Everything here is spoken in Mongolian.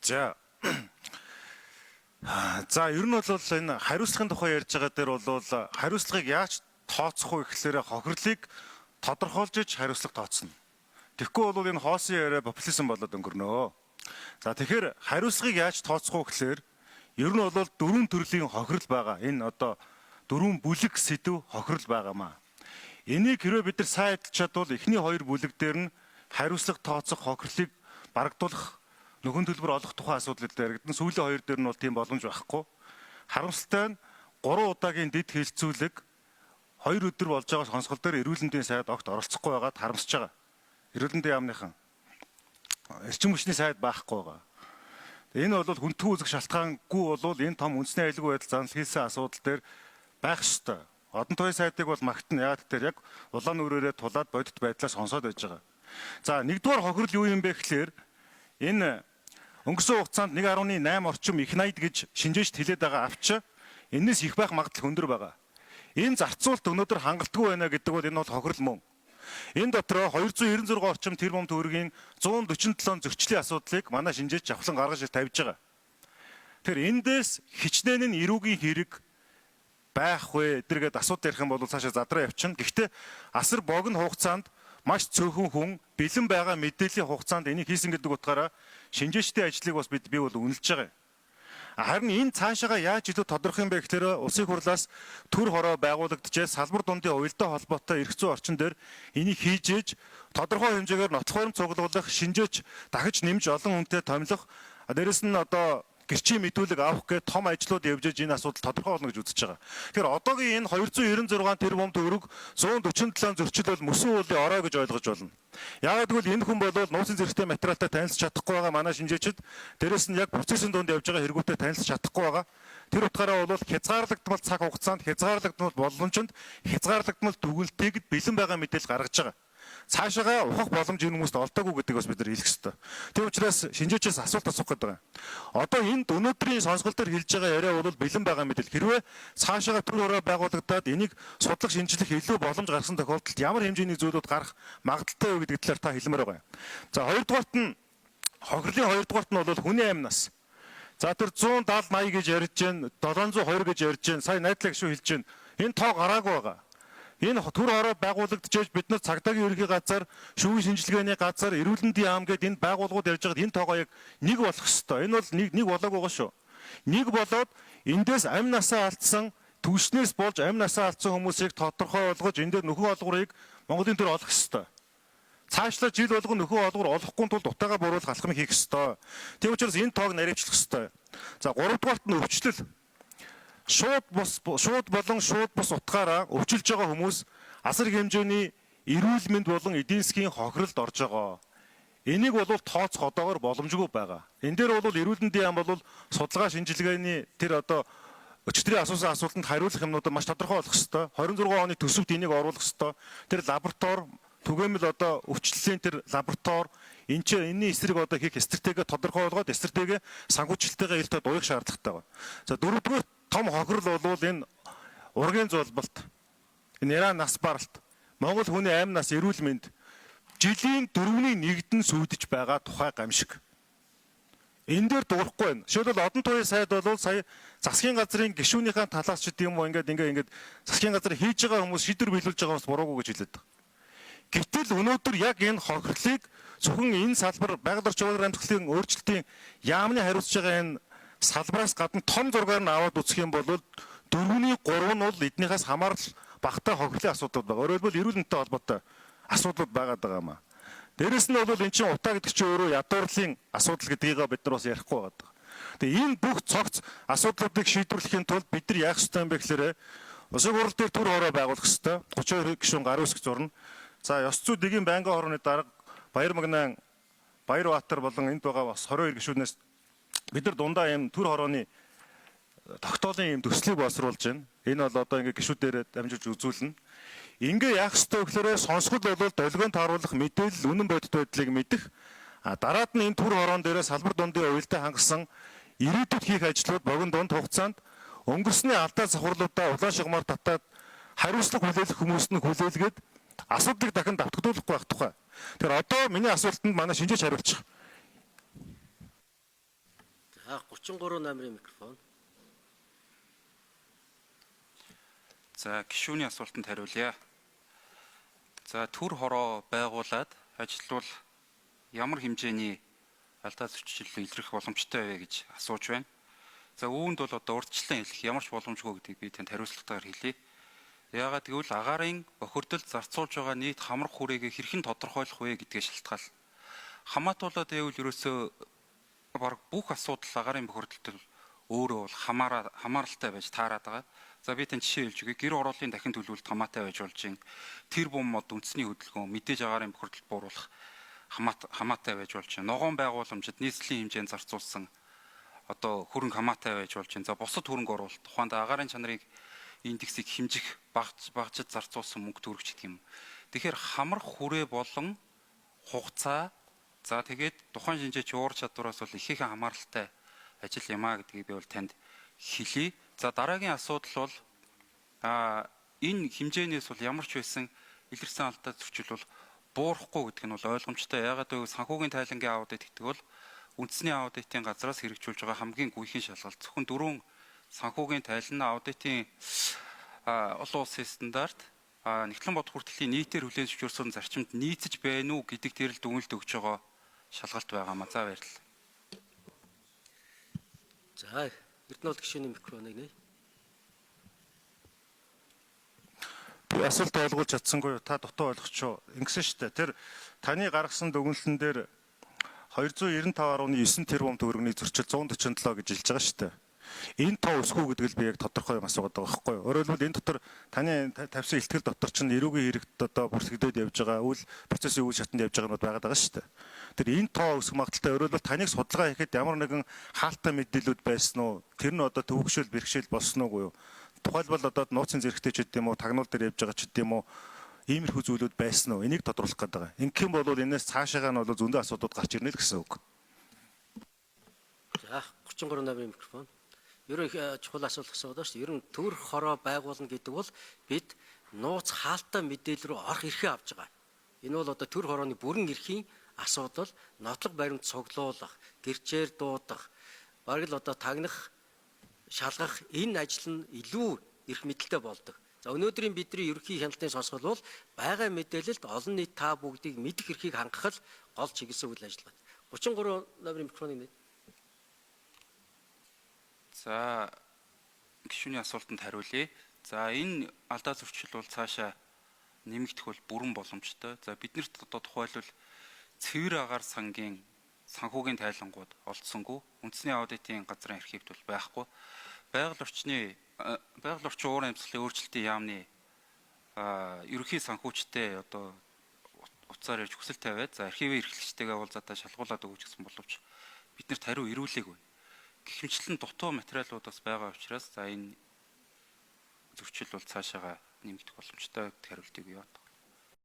За. За ер нь бол энэ хариуцлагын тухай ярьж байгаа дээр бол хариуцлагыг яаж тооцох вэ гэхээр хохирлыг тодорхойлж иж хариуцлага тооцно. Тэгэхгүй бол энэ хоосон яриа популизм болоод өнгөрнөө. За тэгэхээр хариуцлагыг яаж тооцох вэ гэхээр ер нь бол дөрвөн төрлийн хохирол байгаа. Энэ одоо дөрвөн бүлэг сэдв хохирол байгаамаа. Энийг хэрвээ бид нар сайн адилж чадвал эхний хоёр бүлэг дээр нь хариуцлага тооцох хохирлыг барагдуулах нөхөн төлбөр олох тухай асуудал яригдсан. Сүүлийн хоёр дээр нь бол тийм боломж байхгүй. Харамсалтай нь 3 удаагийн дэд хилцүүлэг 2 өдөр болж байгаа сонсгол дээр эрүүл мэндийн сайд огт оролцохгүй байгаад харамсаж байгаа. Эрүүл мэндийн яамныхан эрчим хүчний сайд байхгүй байгаа. Энэ бол хүндхэн үзэх шалтгаангүй бол энэ том үндэсний аюулгүй байдал занал хийсэн асуудал дээр байх ёстой. Одон тооёрын сайдыг бол магтана. Яг тэр яг улаан өрөөрөө тулаад бодит байдлаар сонсоод байж байгаа. За нэгдүгээр хохирол юу юм бэ гэхээр энэ өнгөрсөн хугацаанд 1.8 орчим их найд гэж шинжээчд хэлээд байгаа авч энэс их байх магадлал өндөр байгаа. Энэ зарцуулалт өнөөдөр хангалтгүй байна гэдэг бол энэ бол хохирол мөн. Энэ дотор 296 орчим тэрбум төгрөгийн 147 зөрчлийн асуудлыг манай шинжээч авсан гаргаж тавьж байгаа. Тэгэхээр эндээс хичнээн нь эрүүгийн хэрэг байх вэ эдэргээд асуудал ярих юм бол цаашаа задраа явчихна. Гэхдээ асар богино хугацаанд маш цөөхөн хүн бэлэн байгаа мэдээллийн хугацаанд энийг хийсэн гэдэг утгаараа шинжээчдийн ажлыг бас би бол үнэлж байгаа. Харин энэ цаашаага яаж илүү тодорхой юм бэ гэхээр улсын хурлаас төр хороо байгуулагдчихээ салбар дундын уялдаа холбоотой эрх зүйн орчин дээр энийг хийж ээж тодорхой хэмжээгээр нотлох баримт цуглуулах, шинжээч дахиж нэмж олон хүнтэй томилох, дээрэс нь одоо гэрчийн мэдүүлэг авах гэх том ажлууд явж иж энэ асуудал тодорхой болно гэж үзэж байгаа. Тэгэхээр одоогийн энэ 296 тэрбум төгрөг 147 зөрчил бол мөсөн уулын орой гэж ойлгож болно. Яагаад гэвэл энэ хүн бол нууцын зэрэгтэй материалтай танилцж чадахгүй байгаа манай шинжээчд дээрэс нь яг процессын дунд явж байгаа хэрэгүүтэй танилцж чадахгүй байгаа. Тэр утгаараа бол хязгаарлагдмал цаг хугацаанд хязгаарлагдмал боломжинд хязгаарлагдмал дүгнэлтийг бэлэн байгаа мэдээлэл гаргаж байгаа. Цаашаага ухах боломж энэ хүмүүст олдоогүй гэдэг бас бид нар хэлэх ёстой. Тийм учраас шинжээчээс асуулт асуух гэдэг байгаа. Одоо энд өнөөдрийн сонсгол дээр хэлж байгаа яриа бол бэлэн байгаа мэдээлэл. Хэрвээ цаашаага төр хороо байгуулагдаад энийг судлах шинжлэх илүү боломж гаргасан тохиолдолд ямар хэмжээний зүйлүүд гарах магадaltaй вэ гэдэг талаар та хэлмээр байгаа. За хоёрдугаарт нь хохирлын хоёрдугаарт нь бол хүний амь нас. За тэр 170 80 гэж ярьж байна, 702 гэж ярьж байна. Сая найдлаг шүү хэлж байна. Энэ тоо гараагүй байгаа. Энэ төр хороо байгуулагдчихж бид нар цагдаагийн ерөнхий газар, шүүхийн шинжилгээний газар, эрүүл мэндийн яам гэдэг энэ байгууллагууд ярьж байгаад энэ тоогоо яг нэг болох ёстой. Энэ бол нэг болоог байгаа шүү. Нэг болоод эндээс амь насаа алдсан, түвшнээс болж амь насаа алдсан хүмүүсийг тодорхой болгож энэ дээр нөхөн олгорыг Монголын төр олох ёстой. Цаашлаа жил болгон нөхөн олгор олохгүй тул дутаагаа буруулах алхам хийх ёстой. Тийм учраас энэ тоог наривчлах ёстой. За 3 дугаарт нь өвчлөл. Шууд болон шууд бус утгаараа өвчлөж байгаа хүмүүс асар хэмжээний эрүүл мэнд болон эдийн засгийн хохиролд орж байгаа. Энийг бол тооцох одоогоор боломжгүй байгаа. Энэ дээр бол эрүүл мэндийн яам бол судалгаа шинжилгээний тэр одоо өчигдрийн асуусан асуултанд хариулах юмнуудаа маш тодорхой болох ёстой. 26 оны төсөвт энийг оруулах ёстой. Тэр лаборатори түгээмэл одоо өвчлөлийн тэр лаборатори энэний эсрэг одоо хийх стратеги тодорхой болгоод стратеги санхүүжилттэйгээ илтээ дуuyах шаардлагатай байна. За дөрөвдүгээр том хохирол бол энэ ургийн зулбалт, энэ Иран нас баралт, Монгол хүний амь нас эрүүл мэнд жилийн 4/1-д нь сүйдэж байгаа тухай гамшиг. Энэ дээр дуурахгүй байна. Жишээлбэл одон тооёрын сайд бол сая засгийн газрын гишүүнийхэн талаас ч гэдэм юм ингээд засгийн газар хийж байгаа хүмүүс шийдвэр биелүүлж байгаа хүмүүс буруугүй гэж хэлээд байгаа. Гэтэл өнөөдөр яг энэ хохирлыг зөвхөн энэ салбар байгаль орчин амьсгалын өөрчлөлтийн яамны хариуцж байгаа энэ салбараас гадна том зургаар нь аваад үзэх юм бол 4/3 нь бол эднийхээс хамаарал багтаа хохирлын асуудал байгаа. Өөрөөр хэлбэл эрүүл мэндтэй холбоотой асуудлууд байгаад байгаа юм аа. Дээрэс нь бол эн чинь утаа гэдэг чинь өөрөө ядуурлын асуудал гэдгийг бид нар бас ярихгүй байгаа. Тэгээ энэ бүх цогц асуудлуудыг шийдвэрлэхийн тулд бид нар яах ёстой юм бэ гэхээр улсын хурал дээр төр хороо байгуулах ёстой. 32 гишүүн гар үсэг зурна. За ёс зүй дэгийн байнгын хорооны дарга Баяр Магнаан, Баярбаатар болон энд байгаа бас 22 гишүүнээс бид нар дундаа ийм төр хорооны тогтоолын ийм төслийг боловсруулж байна. Энэ бол одоо ингээ гишүүдээр дамжуулж үзүүлнэ. Ингээ яах ёстой гэхээр сонсгол бол долгионд тааруулах мэдээлэл үнэн бодит байдлыг мэдэх. Дараад нь энэ төр хороон дээрээ салбар дундын уялдаа хангасан ирээдүйд хийх ажлууд богино дунд хугацаанд өнгөрсний алдаа завхарлуудаа улаан шугамар татаад хариуцлага хүлээх хүмүүст нь хүлээлгээд асуудлыг дахин давтагдуулахгүй байх тухай. Тэгэхээр одоо миний асуултанд манай шинжээч хариулчих. За 33 номерын микрофон. За гишүүний асуултанд хариулъя. За төр хороо байгуулад ажиллавал ямар хэмжээний алдаа зөрчил илрэх боломжтой вэ гэж асууж байна. За үүнд бол одоо урьдчилан хэлэх ямар ч боломжгүй гэдгийг би танд хариуцлагатайгаар хэлье. Яагаад гэвэл агаарын бохирдол зарцуулж байгаа нийт хамрах хүрээгээ хэрхэн тодорхойлох вэ гэдгээ шалтгаал. Хамаатуулаад байвал ерөөсөө баг бүх асуудал агаарын бохирдолд өөрөө бол хамааралтай байж таарад байгаа. За би тань жишээ хэлж өгье. Гэр ороолын дахин төлөвлөлт хамаатай байж болж ин тэр бум мод үндэсний хөдөлгөөн мэдээж агаарын бохирдолд бууруулах хамаатай байж болж байна. Ногоон байгууламжид нийслэлийн хэмжээнд зарцуулсан одоо хөрөнгө хамаатай байж болж байна. За бусад хөрөнгө оруулалт тухайд агаарын чанарыг индексийг хэмжих багжид зарцуулсан мөнгө төгрөгч гэх юм. Тэгэхээр хамрах хүрээ болон хугацаа за тэгээд тухайн шинжээч уур чадвараас бол ихээхэн хамааралтай ажил юм а гэдгийг би бол танд хэлье. За дараагийн асуудал бол энэ хэмжээнээс бол ямар ч байсан илэрсэн алдаа зөрчил бол буурахгүй гэдэг нь бол ойлгомжтой. Яагаад гэвэл санхүүгийн тайлангийн аудит гэдэг бол үндэсний аудитын газраас хэрэгжүүлж байгаа хамгийн гүйхэн шалгалт. Зөвхөн 4 санхүүгийн тайлан аудитын олон улсын стандарт нэгтлэн бод хүртэлийн нийтээр хүлээн зөвшөөрсөн зарчимд нийцэж байна уу гэдэг дээр л дүгнэлт өгж байгаа шалгалт байгаамаа. За баярлалаа. За Эрдэнэт гишүүний микрофоныг нэ. Би асуулт ойлгуулж чадсангүй та дутуу ойлгочихоо. Ингэсэн шүү дээ. Тэр таны гаргасан дүгнэлтэн дээр 295.9 тэрбум төгрөгийн зөрчил 147 гэж хэлж байгаа шүү дээ. Энэ тоо өсгөө гэдэг л би яг тодорхой юм асуугаад байгаа байхгүй юу? Өөрөөр хэлбэл энэ дотор таны тавьсан ихтгэл дотор чинь эрүүгийн хэрэгт одоо бүрсгдээд явж байгаа үйл процессын үйл шатанд явж байгаа нь байгаад байгаа шүү дээ. Тэр энэ тоо өсөх магадaltaй өөрөөр хэлбэл таныг судалгаа хийхэд ямар нэгэн хаалттай мэдээлүүд байсан уу? Тэр нь одоо төвөгшөөл бэрхшээл болсон уугүй юу? Тухайлбал одоо нууцын зэрэгтэй ч гэдэм үү, тагнуул дээр явж байгаа ч гэдэм үү, иймэрхүү зүйлүүд байсан уу? Энийг тодруулах гээд байгаа. Ингэх юм бол энэс цаашаагаа нь бол зөндөө асуудууд гарч ирнэ л гэсэн үг. За 33 номерын микрофон. Ерөн их чухал асуулт асуудаг шүү дээ. Ерөн төр хороо байгуулна гэдэг бол бид нууц хаалттай мэдээлэл рүү орох эрхээ авж байгаа. Энэ бол одоо төр хорооны бүрэн эрхийн асуудал, нотлох баримт цуглуулах, гэрчээр дуудах, бараг л одоо тагнах, шалгах энэ ажил нь илүү эрх мэдэлтэй болдог. За өнөөдрийн бидний ерөнхий хяналтын сонсгол бол байгаа мэдээлэлд олон нийт та бүгдийг мэдэх эрхийг хангах л гол чиглэсэн үйл ажиллагаа. 33 номерын микрофоныг нэ. За гишүүний асуултанд хариулъя. За энэ алдаа зөрчил бол цаашаа нэмэгдэх бол бүрэн боломжтой. За биднэрт одоо тухайлбал цэвэр агаар сангийн санхүүгийн тайлангууд олдсонгүй. Үндэсний аудитын газрын архивд бол байхгүй. Байгаль орчин уур амьсгалын өөрчлөлтийн яамны ерөнхий санхүүчтэй одоо утсаар ирж хүсэл тавиад за архивын эрхлэгчтэйгээ уулзаад шалгуулад өгч гэсэн боловч биднэрт хариу ирүүлээгүй. Гихмчлэн дутуу материалууд бас байгаа учраас за энэ зөрчил бол цаашаага нэмэгдэх боломжтой хариултыг юу бод.